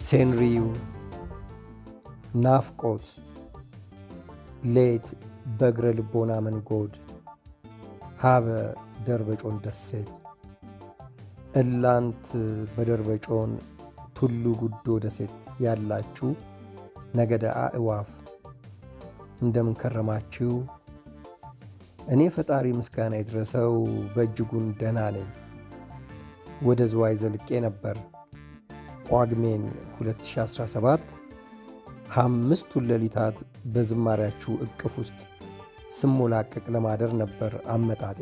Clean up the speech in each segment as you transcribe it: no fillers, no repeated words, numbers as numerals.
ሴንሪዩ ናፍቆት ሌት በእግረ ልቦና መንጎድ ሀበ ደርበጮን ደሴት እላንት በደርበጮን ቱሉ ጉዶ ደሴት ያላችሁ ነገደ አእዋፍ እንደምን ከረማችሁ? እኔ ፈጣሪ ምስጋና ይድረሰው በእጅጉን ደህና ነኝ። ወደ ዝዋይ ዘልቄ ነበር። ጳጉሜን 2017 5ቱን ሌሊታት በዝማሪያችሁ እቅፍ ውስጥ ስሞላቀቅ ለማደር ነበር አመጣጤ።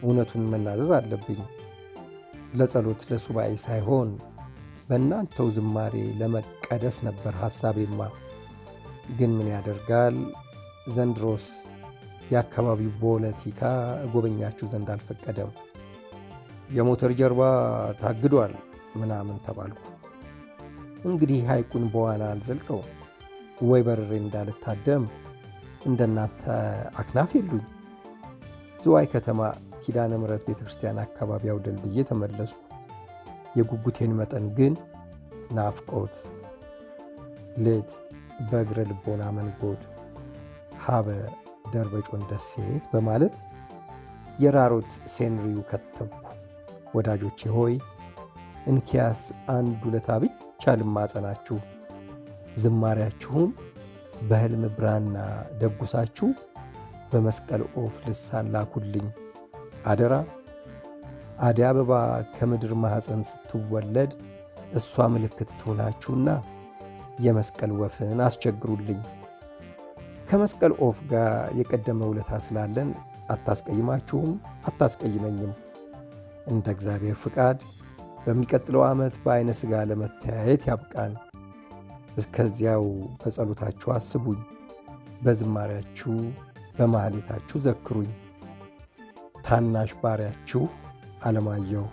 እውነቱን መናዘዝ አለብኝ። ለጸሎት ለሱባኤ ሳይሆን በእናንተው ዝማሬ ለመቀደስ ነበር ሐሳቤማ። ግን ምን ያደርጋል፣ ዘንድሮስ የአካባቢው ፖለቲካ እጎበኛችሁ ዘንድ አልፈቀደም። የሞተር ጀርባ ታግዷል ምናምን ተባልኩ። እንግዲህ ሐይቁን በዋና አልዘልቀው ወይ በርሬ እንዳልታደም እንደናንተ አክናፍ የሉኝ። ዝዋይ ከተማ ኪዳነ ምሕረት ቤተክርስቲያን አካባቢ አውደልድዬ ተመለስኩ። የጉጉቴን መጠን ግን ናፍቆት ሌት በእግረ ልቦና መንጎድ ሀበ ደርበጮን ደሴት በማለት የራሮት ሴንሪዩ ከተብኩ። ወዳጆቼ ሆይ እንኪያስ አንድ ውለታ ብቻ ልማጸናችሁ። ዝማሪያችሁን በሕልም ብራና ደጉሳችሁ በመስቀል ኦፍ ልሳን ላኩልኝ አደራ። አደይ አበባ ከምድር ማኅፀን ስትወለድ እሷ ምልክት ትሆናችሁና የመስቀል ወፍን አስቸግሩልኝ። ከመስቀል ኦፍ ጋር የቀደመ ውለታ ስላለን አታስቀይማችሁም፣ አታስቀይመኝም። እንደ እግዚአብሔር ፍቃድ በሚቀጥለው ዓመት በዐይነ ሥጋ ለመተያየት ያብቃን። እስከዚያው በጸሎታችሁ አስቡኝ፣ በዝማሪያችሁ በማኅሌታችሁ ዘክሩኝ። ታናሽ ባሪያችሁ አለማየሁ።